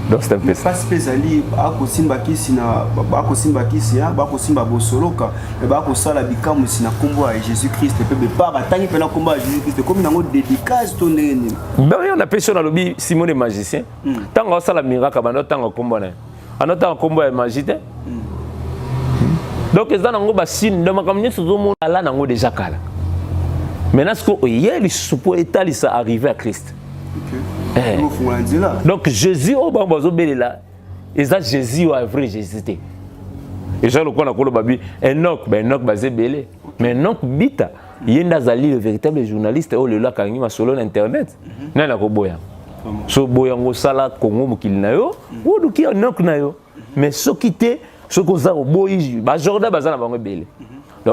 Donc c'est un peu ça. Pas spéciali akosimba kisina akosimba kisia bakosimba bosoloka et bakosala bikamu sina kombo ya Jésus-Christ pe be pas batangi pena kombo ya Jésus-Christ comme nango dédicace to nene. Ben on a péché dans le lobby Simon le magicien. Tant on sala miracle bando tant kombo na. Anota kombo ya magicien. Donc ezana ngo ba signe de makamnye sozo mo ala nango déjà kala. Maintenant ce que hier il suppo état ça arriver à Christ. Donc Jésus au bambazo belela eza Jésus au vrai Jésus té. Et Jean le quoi na kolo babi Enoch bazé belé. Mais Enoch bita yenda zali le véritable journaliste au le la kangi ma solo internet. Na la ko boya. So boya ngo sala Congo mokili na yo, o duki Enoch na yo. Mais so kité so ko za boyi ba Jordan bazana bango belé.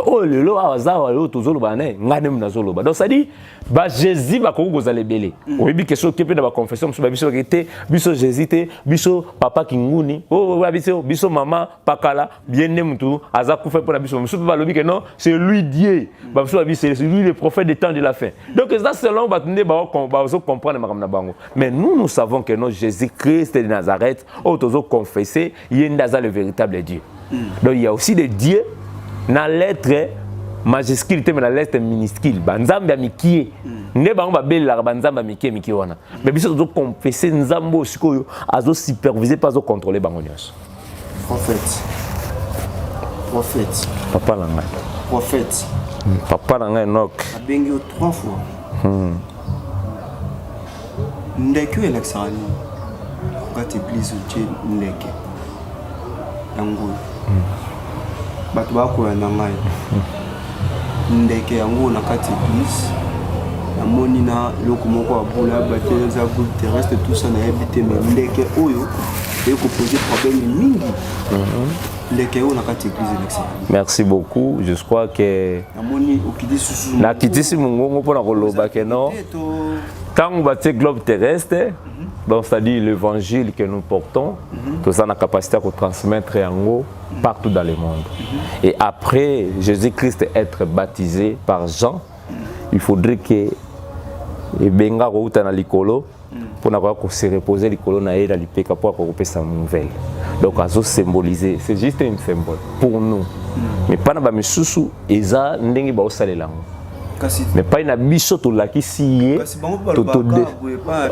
Oh le lo azawa lo tozolo bane ngane mna zolo ba. Donc ça dit ba Jésus ba ko gozale belé. Oyebi question kepe na ba confession so ba biso kete biso Jésus te biso papa kinguni oh ba biso mama pakala bien nemtu aza ku fait pour la biso so ba lobi que non c'est lui Dieu. Ba biso ba c'est lui le prophète des temps de la fin. Donc ça selon ba tende ba comprendre makam na bango. Mais nous savons que non Jésus-Christ de Nazareth oh tozo confesser yenda za le véritable Dieu. Donc il y a aussi des dieux na lettre majuscule mais na lettre minuscule banzambe ya mikie nde bango babela banzambe ya mikie wana mais biso tozo confesser nzambo sikoyo azo superviser pas azo contrôler bango nyonso. Prophète papa na ngai prophète papa na ngai Enoch abengi 3 fois ndeke elexani ngati église Dieu ndeke yango bato bakoya na ngai ndeke yango na kati église namoni na eloko moko ya bula batele za groupe terrestre tout ça nayebi te mais ndeke oyo ekoposer problème mingi ndeke oyo na kati église élection. Merci beaucoup. Je crois que namoni okidi susu na kitisi mungongo pona koloba ke non tant que le globe terrestre, donc c'est-à-dire l'évangile que nous portons, tout ça a la capacité de transmettre en haut partout dans le monde. Et après Jésus-Christ être baptisé par Jean, il faudrait que Benga Routa na likolo pour n'avoir que se reposer likolo na ela lipeka pour couper sa nouvelle. Donc à symboliser, c'est juste un symbole pour nous. Mais pas na ba misusu eza ndenge ba osalela. Mais pas une biso to la kisi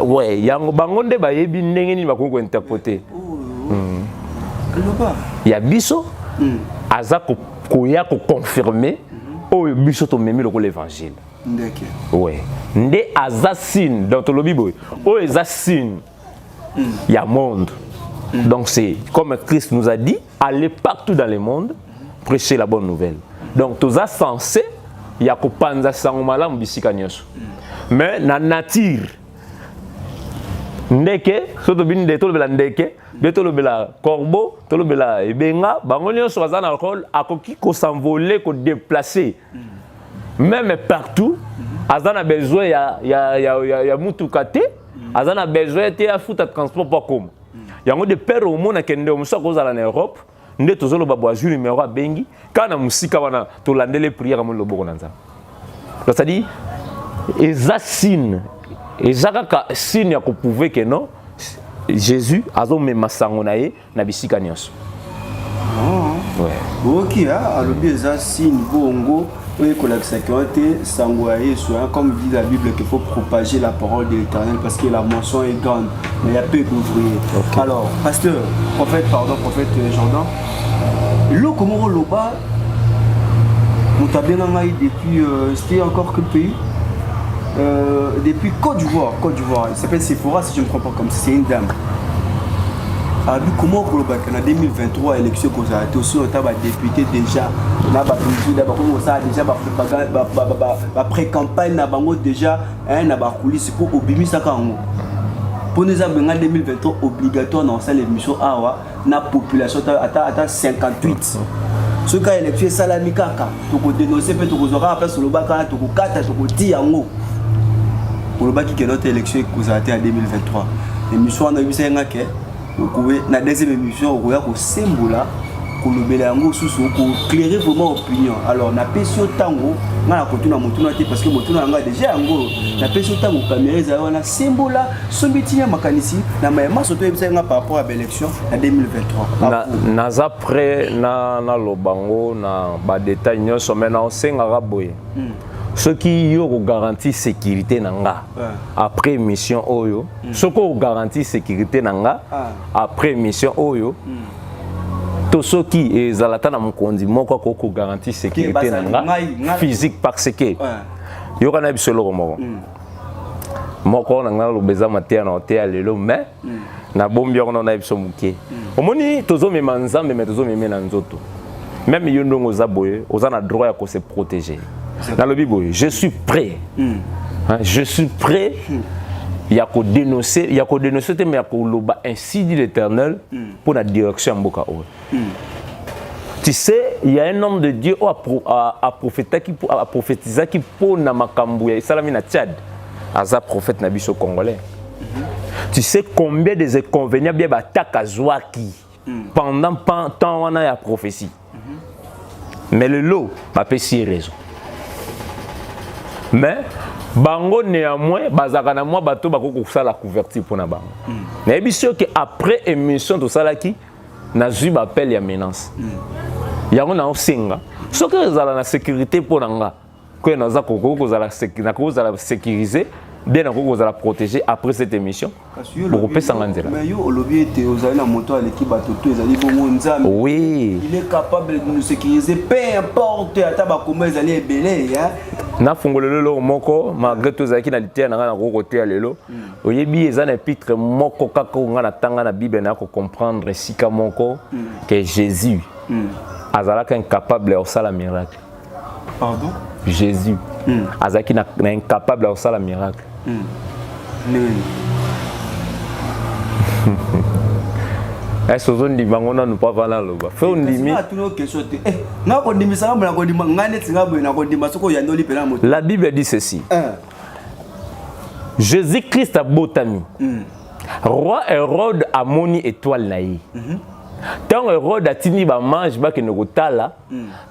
ouais yango bango nde ba yebi ndenge ni bakoko interpréter ya biso aza ko ya ko confirmer o biso to memi le l'évangile ndeke ouais nde aza signe dans to lobi boy o eza signe ya monde. Donc c'est comme Christ nous a dit, allez partout dans le monde prêcher la bonne nouvelle. Donc tous ça censé il y a kopanza sango malamu bisika nyonso. Mais na nature ndeke soto binde to lobela ndeke beto lobela corbeau to lobela ebenga bango nyonso bazana rôle akoki ko s'envoler ko déplacer même partout azana besoin ya mutuka te azana besoin te ya futa transport pas comme yango de père au monde kende muso ko zala na Europe nde tozolo babwa jour numéro bengi kana musika wana to landele prière mo loboko nanza. Donc ça dit eza signe ezaka signe ya ko prouver que non Jésus azo mema sango na ye na bisika nyonso. Ouais. OK alobi eza signe bongo oui que l'accepter sango ya Yesu comme dit la Bible qu'il faut propager la parole de l'Éternel parce que la moisson est grande mais il y a peu d'ouvriers. Okay. Alors pasteur prophète Jordan le comment loba mutabena ngai depuis c'était encore quel pays depuis Côte d'Ivoire il s'appelle Sephora si je ne me trompe pas comme c'est une dame. Alors comment en 2023 élection qu'on a été aussi on a député déjà na ba politique d'abord comme ça déjà ba propagande ba pré-campagne na bango déjà na ba coulisses pour obimisa kango pour nous en 2023 obligatoire dans cette émission awa na population ata 58 ce cas élection salami kaka to ko dénoncer peut to ko zora après sur le bac to ko kata to ko ti yango pour le bac qui est notre élection qu'on a été en 2023 émission on a vu ça ngake na deuxième émission on a ko sembola kolobela yango susu ko clairer vraiment opinion. Alors na pesio tango ngana kotuna mutuna te parce que mutuna nga déjà yango na pesio tango caméra za wana simbola sombitinya makanisi na mayema soto ebisa nga par rapport à l'élection en 2023. Naza près na lobango na ba détail nyonso mena osenga raboye. Ce qui yo garantit sécurité nanga après mission oyo ce qui garantit sécurité nanga après mission oyo to ce qui ezalata na mukondi moko ko garantit sécurité nanga physique parce que yo kana bisolo moko nanga lobeza matia na hotel lelo mais na bombi ono na biso muke omoni tozo mema nzambe mais tozo mema na nzoto même yo ndongo za boye ozana droit ya ko se protéger. Dans le Bible, je suis prêt. Je suis prêt. Il y a qu'à dénoncer, mais il y a qu'à ainsi dit l'Éternel pour la direction Mboka. Tu sais, il y a un homme de Dieu à prophétiser qui pour na makambouya et salami na Tchad. Aza prophète nabiso congolais. Tu sais combien des inconvénients bien batak azwaki pendant temps on a la prophétie. Mais le lot m'a fait si raison. Mais bango néanmoins bazaka na moi bato bako ko la couverture pour na bango. Na ebisio que après émission to sala ki na zui appel ya menace. Yango na osenga. Ce que ezala na sécurité pour nanga. Ko na za ko la sécuriser bien na la protéger après cette émission. Pour pesa nganzela. Mais yo olobi te ozali na moto à l'équipe batoto ezali bongo nzambe. Oui. Il est capable de nous sécuriser peu importe ata ba comment ezali ebelé hein. Na fungolelo lo moko malgré tout zaki na litia na ngana ko côté lelo oyebi ezana épître moko kaka ngana tanga na Bible na ko comprendre sika moko que Jésus azalaka incapable au sala miracle. Pardon? Jésus azaki na incapable au sala miracle. Est-ce que vous avez dit que vous n'avez pas valeur? La Bible dit ceci. Jésus-Christ a botami. Roi Hérode a moni étoile naïe. Tant Hérode a tini ba mange ba ke nokotala.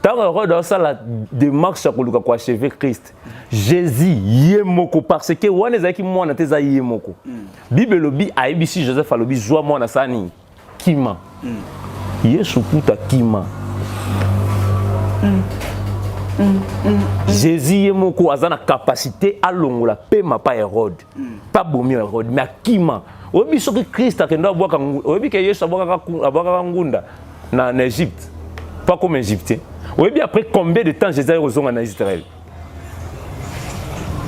Tant Hérode a la démarche pour le achever Christ. Jésus yemoko parce que wana ezaki mwana teza yemoko. Bible lobi a ebisi Joseph alobi zwa mwana sani. Kima. Yesu kuta kima. Jésus yemoko azana capacité à longola pema pa Hérode. Pas bomi Hérode mais kima. Obi soki Christ akenda bwaka obi ke Yesu abwaka ngunda na Égypte. Pas comme Égyptien. Obi après combien de temps Jésus est retourné en Israël?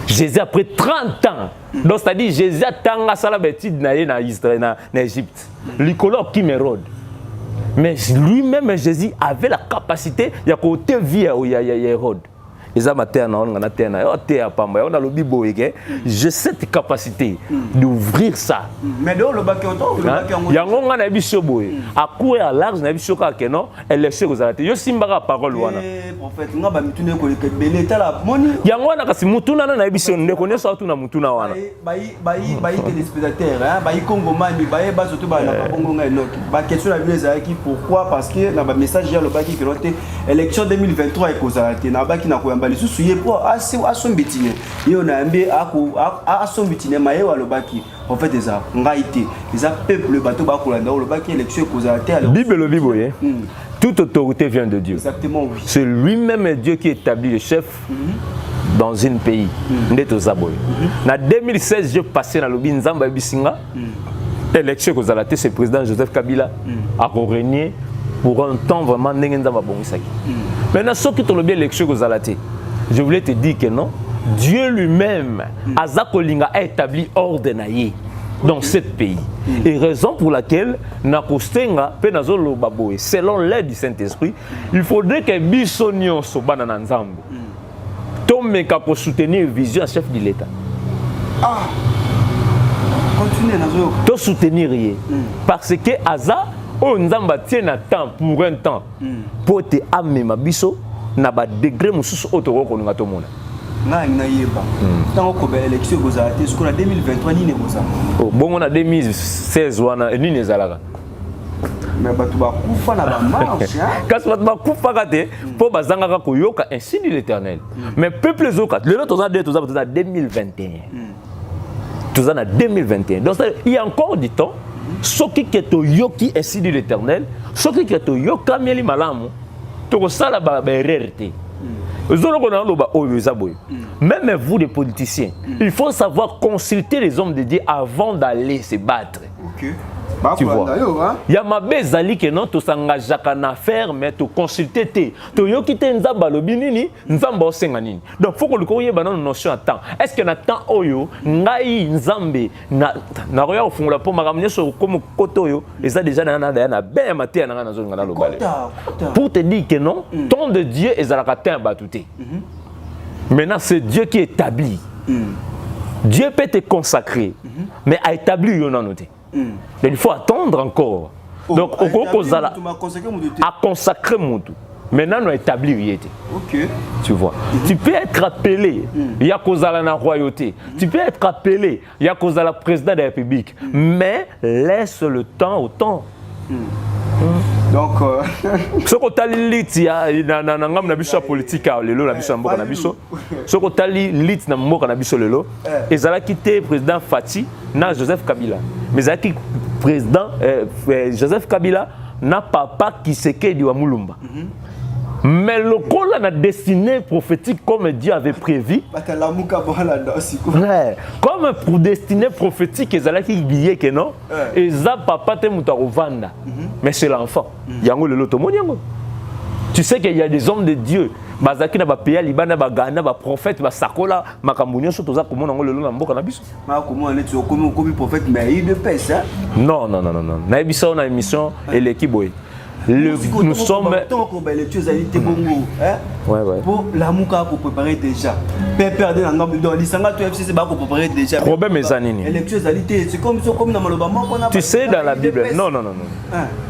Jésus après 30 ans. Donc c'est-à-dire Jésus attend sala betide na Israël na Égypte. L'icolo qui Hérode. Mais lui-même Jésus avait la capacité ya côté vie ya Hérode. J'ai cette capacité d'ouvrir ça. Mais dans le bac, il y a un a à courir à large, elle est sûre que ça. Je suis pas parole. Prophète, il y a un a si mutuna na ebiso ne connaît ça tout na mutuna wana. Baï téléspectateurs, baï congomani, baï basoto ba na bongo nga enoki. Ba question la vie ezaki pourquoi parce que na ba message ya le bac qui noté élection 2023 et causalité na ba qui na ko bali susu ye po asombitine yo na mbe asombitine maye wa lobaki en fait eza ngaité eza peuple bato ba kolanda lobaki élection causalité alors Bible le Bible toute autorité vient de Dieu. Exactement oui. C'est lui-même Dieu qui établit le chef dans un pays. Ndeto zaboy. Na 2016 je passé na lobi nzamba bisinga élection causalité c'est le président Joseph Kabila a régné pour un temps vraiment nzamba bongisaki. Maintenant ce qui tolobi élection causalité je voulais te dire que non, Dieu lui-même, Azakolinga, a établi ordre dans ce pays. Et raison pour laquelle, selon l'aide du Saint-Esprit, il faudrait que Bissonion soit banana nzambe. Tomeka pour soutenir la vision chef de l'État. Ah, continuez nazo. To soutenir rien. Parce que Aza, on nzamba tient un temps pour un temps pour te amener ma biso. Na ba degré mususu otoko ko nga to mona na yeba tango ko ba élection gozate ce qu'on a 2023 ni ne boza bon on a 2016 wana ni ne zalaka Mais tu vas couper la marche. Quand tu vas couper la tête, pour bazanga koyoka ainsi dit l'Éternel. Mais peuple les autres, le lot tous en 2021. Tous en 2021. Donc il y a encore du temps. Ce qui est au yoki ainsi dit l'Éternel, ce qui est au yoka mieli malamu, tu ça la barrérité. Même vous les politiciens, il faut savoir consulter les hommes de Dieu avant d'aller se battre. Okay. Tu vois, il y a ma bezali que non, tu s'engages en affaire, mais tu consultes tes. Tu yo qui te nzamba lobinini, nzamba osenganini. Donc faut que le courrier banon notion à temps. Est-ce que na temps oyo ngai nzambe na roya au fond la pour m'amener sur comme koto yo, et ça déjà na ben maté na na zone na lobale. Pour te dire que non, ton de Dieu est à la catin batouté. Maintenant c'est Dieu qui établit. Dieu peut te consacrer, mais a établi yon en noté. Mais il faut attendre encore. Donc, on a consacré mon tout. Maintenant, on a établi l'unité. Tu vois. Tu peux être appelé, il y a cause à la royauté. Tu peux être appelé, il y a cause à la présidente de la République. Mais laisse le temps au temps. Donc, ce que tu as lu, il y a une politique, ce que tu as lu, ils ont quitté le président Fati, Joseph Kabila. Mais ils ont quitté le président Joseph Kabila, n'a papa qui s'est quitté à Moulumba. Mais le col a destiné prophétique comme Dieu avait prévu. Comme pour destiné prophétique, ils ont oublié que non. Ils ont papa te mutarovanda. Mais c'est l'enfant. Yango le loto moniango. Tu sais qu'il y a des hommes de Dieu. Bazaki na ba pays libana ba Ghana ba prophète ba sakola makambunyo soto za komona ngolo na mboka na biso. Ma comment on est comme prophète mais il de paix ça. Non. Na émission na émission et l'équipe boy. Nous sommes. Pour la mouka pour préparer déjà. Problème est anini. Tu sais dans la Bible. Non.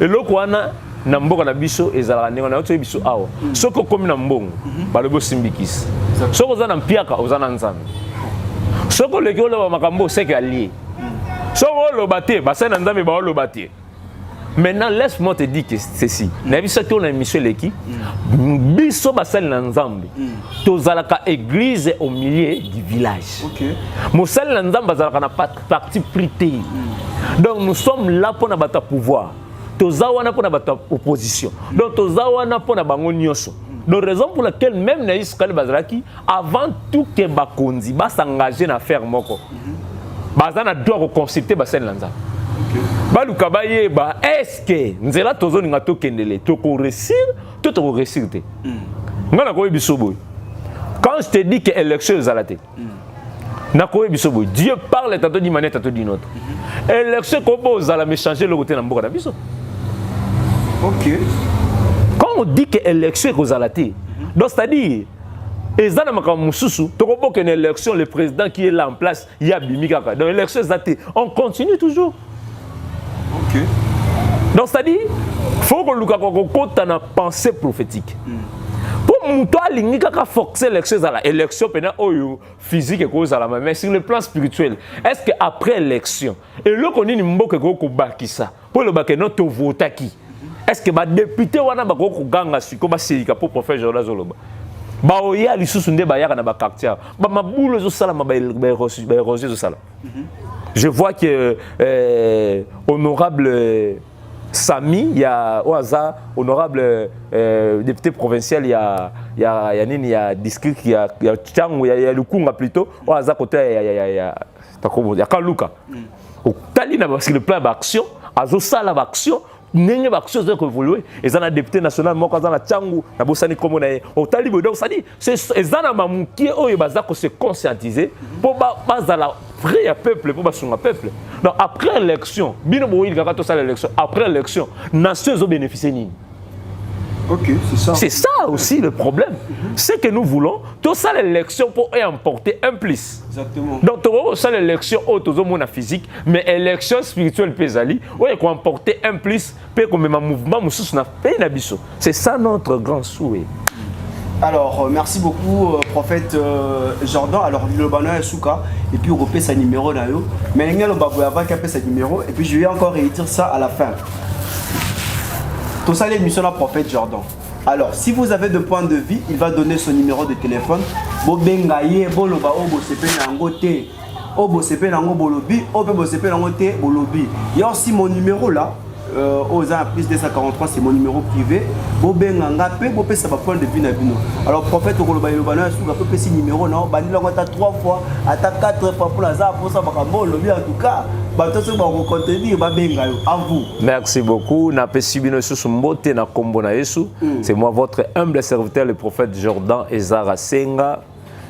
Et le Kwana Namboka na biso ezala ndenge na oto biso awa. Soko komi na mbongo balobo simbikisi. Soko za na mpiaka ozana nzambe. Soko leki oloba makambo seke allié. Soko lobate basana nzambe ba lobate. Maintenant, laisse-moi te dire que c'est ceci. On a une mission l'équipe. Biso basel nanzambe. Tozalaka église au milieu du village. Mosel nanzambe bazalaka na parti prité. Donc nous sommes là pour notre pouvoir. Tozawana pour notre opposition. Donc tozawana pour na bango nyonso. Donc raison pour laquelle même na Israël bazalaki avant tout que bakonzi ba s'engager na faire moko. Bazana doit consulter basel nanzambe. Baluka bayeba est-ce que nzela tozoni ngato kendele to ko réussir to réussir te ngana ko biso boy quand je te dis que élection ezalate na ko biso boy Dieu parle tantôt d'une manière tantôt d'une autre élection ko bozala me changer le côté na mboka na biso. Quand on dit que élection ezalate donc c'est-à-dire ezana makambo mususu to ko boka une élection le président qui est là en place ya bimika dans élection ezalate on continue toujours. Donc c'est-à-dire, il faut que nous ayons une pensée prophétique. Pour nous, il faut que forcer l'élection physique, mais sur le plan spirituel, est-ce qu'après l'élection, et là qu'on dit que ça, pour le bac notre vote qui, est-ce que les députés wana ba ko ganga siko ba selika pour prophète Jordan Zoloba. Ba oya lisusu nde ba yaka na ba quartier. Ba mabulo zo sala ba roger zo sala. Je vois que honorable Sami, il y a au hasard, honorable député provincial, il y a district, il y a Tchang, il y a Lukunga plutôt, au hasard côté il y a Kaluka. Au Talina parce que le plan d'action, à Zosala d'action, n'ayez pas action de évoluer. Et un député national, moi quand on a Tchangu, na Bosani comme on est au Talibo, donc ça dit, c'est un mamou qui est se conscientiser pour pas la vrai peuple, pour pas son peuple. Donc après l'élection, bien au il quand ça l'élection, après l'élection, nations ont bénéficié ni. C'est ça. C'est ça aussi le problème. C'est que nous voulons, tout ça l'élection pour emporter un plus. Exactement. Donc tout ça l'élection autozomona physique, mais élection spirituelle pesali, ouais qu'on emporter un plus, peut comme un mouvement musus na paix na biso. C'est ça notre grand souhait. Alors, merci beaucoup, prophète Jordan. Alors, le banner est Souka, et puis on repère sa numéro là-haut. Mais il y a le babou avant qu'il appelle sa numéro, et puis je vais encore réécrire ça à la fin. Tout ça, l'émission la prophète Jordan. Alors, si vous avez des points de vie, il va donner son numéro de téléphone. Bobengaye, boloba, obosepe nangote, obosepe nango bolobi, obosepe nangote bolobi. Il y a aussi mon numéro là. Aux ans plus 243, c'est mon numéro privé. Bobenganga pe bopé ça va point de vue na bino. Alors prophète okoloba ilobana suka pe si numéro na bandila ngata 3 fois, ata 4 fois pour la za pour ça bakamo lobi en tout cas. Bato ba ko contenir ba benga yo. À vous. Merci beaucoup. Na pe sibino sous mbote na kombo na Yesu. C'est moi votre humble serviteur le prophète Jordan Ezara Senga.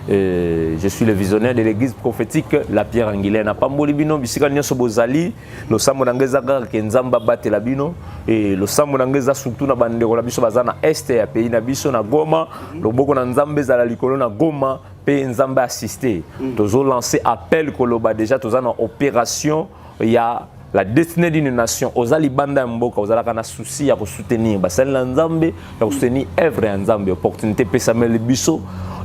Je suis le visionnaire de l'église prophétique La Pierre Angulaire. Na pamboli bino bisika nyonso bozali lo sambo nangeza ke nzamba batela bino et lo sambo nangeza surtout na bandeko la biso bazana este ya pays na biso na Goma loboko na nzambe za la likolo na Goma pe nzambe assisté. Tozo lancer appel koloba déjà toza na opération ya la destinée d'une nation. Ozali banda mboka ozala kana souci ya ko soutenir basali na nzambe ya ko soutenir œuvre ya nzambe opportunité pe Samuel biso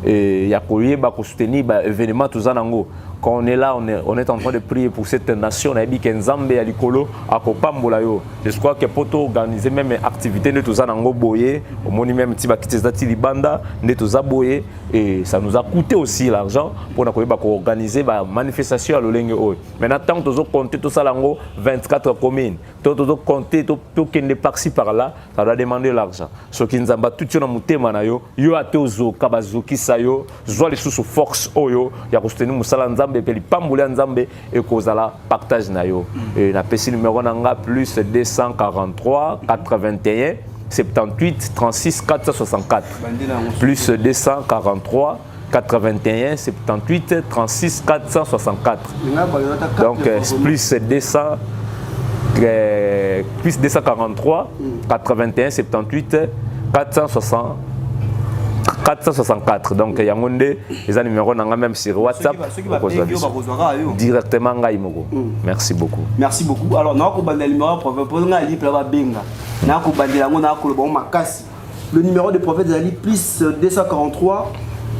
et ya koyeba ko soutenir ba événement tozanango. Quand on est là, on est en train de prier pour cette nation. On a dit que Nzambe ya likolo akopambola yo. Je crois que poto organiser même activité de tozanango boye, au moni même tiba kitezati libanda, de tozaboye et ça nous a coûté aussi l'argent pour na koyeba ko organiser ba manifestation à lolenge o. Maintenant tant tozo compter tout ça lango 24 communes. Tozo compter to kende par-ci par-là, ça doit demander l'argent. Ce qui nzamba tout na mutema na yo, yo atozo kabazoki sayo, zo les sous force oyo, ya ko soutenir musala nzambe peli pamboula nzambe et kozala partage na yo. Et na pesi numéro nanga plus 243 81 78 36 464 plus 243 81 78 36 464 donc plus 243 81 78 464 donc yangonde les numéros nanga même sur WhatsApp directement ngai moko. Merci beaucoup. Merci beaucoup. Alors na ko bandela numéro prophète pour nga libre ba benga na ko bandela ngo na ko ba makasi. Le numéro de prophète Ali plus 243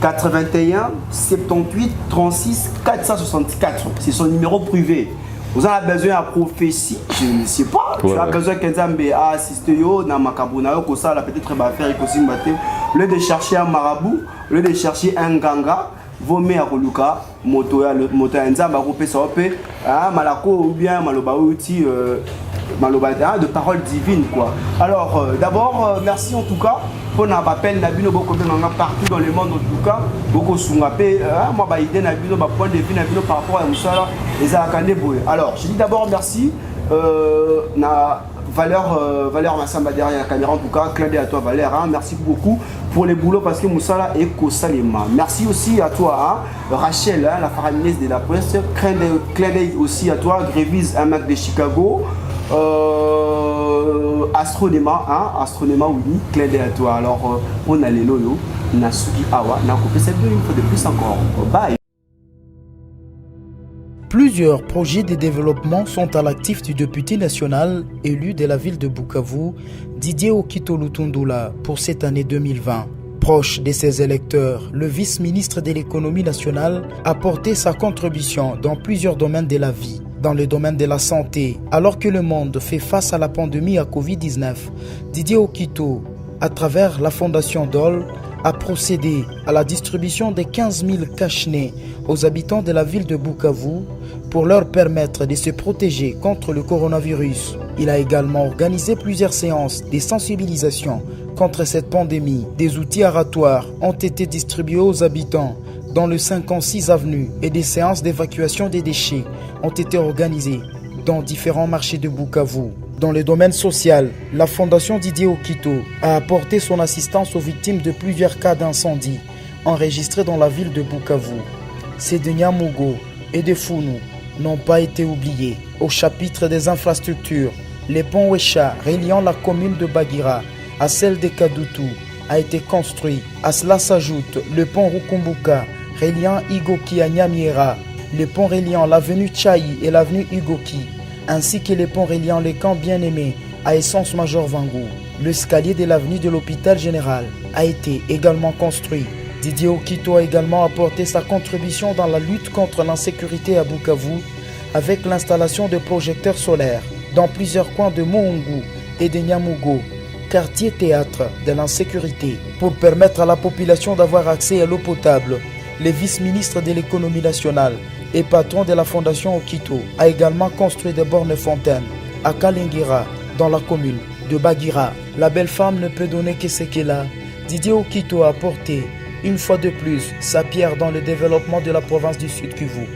81 78 36 464. C'est son numéro privé. Vous avez besoin de prophétie, je ne sais pas. Tu as besoin qu'un Zambé a assisté dans Makabuna, ça peut-être faire aussi matin. Au lieu de chercher un marabout, au lieu de chercher un ganga, vaut mieux à Koluka, moto un Zamba groupé ça malako ou bien maloba outil de paroles divines quoi. Alors d'abord merci en tout cas. On a appel Nabino beaucoup partout dans le monde en tout cas beaucoup sungapé moi ba idée Nabino ba point de vue Nabino par rapport à Moussala les Akande Boye. Alors je dis d'abord merci na Valère Massamba derrière la caméra en tout cas clin d'œil à toi Valère hein, merci beaucoup pour les boulots parce que Moussala est Kosalema. Merci aussi à toi hein, Rachel hein, la faraministe de la presse clin d'œil aussi à toi Grévise un mec de Chicago. Astronema, hein, Astronema oui, clin d'œil à toi. Alors, on a les loyo, Nasuki Awa, Nakopé, c'est bien, il faut de plus encore. Bye. Plusieurs projets de développement sont à l'actif du député national élu de la ville de Bukavu, Didier Okito Lutundula, pour cette année 2020. Proche de ses électeurs, le vice-ministre de l'économie nationale a porté sa contribution dans plusieurs domaines de la vie. Dans le domaine de la santé, alors que le monde fait face à la pandémie à Covid-19, Didier Okito, à travers la fondation DOL, a procédé à la distribution de 15 000 cache-nez aux habitants de la ville de Bukavu pour leur permettre de se protéger contre le coronavirus. Il a également organisé plusieurs séances de sensibilisation contre cette pandémie. Des outils aratoires ont été distribués aux habitants dans le 56 avenue et des séances d'évacuation des déchets ont été organisées dans différents marchés de Bukavu. Dans le domaine social, la fondation Didier Okito a apporté son assistance aux victimes de plusieurs cas d'incendie enregistrés dans la ville de Bukavu. Ces de Nyamugo et de Founou n'ont pas été oubliés. Au chapitre des infrastructures, le pont Wesha reliant la commune de Bagira à celle de Kadutu a été construit. À cela s'ajoute le pont Rukumbuka reliant Igoki à Nyamiera, le pont reliant l'avenue Tchaï et l'avenue Igoki, ainsi que le pont reliant les camps bien-aimés à Essence Major Vangou. L'escalier de l'avenue de l'hôpital général a été également construit. Didier Okito a également apporté sa contribution dans la lutte contre l'insécurité à Bukavu avec l'installation de projecteurs solaires dans plusieurs coins de Moungu et de Nyamugo quartier théâtre de l'insécurité. Pour permettre à la population d'avoir accès à l'eau potable, le vice-ministre de l'économie nationale et patron de la fondation Okito a également construit des bornes fontaines à Kalingira, dans la commune de Bagira. La belle femme ne peut donner que ce qu'elle a. Didier Okito a apporté une fois de plus sa pierre dans le développement de la province du Sud Kivu.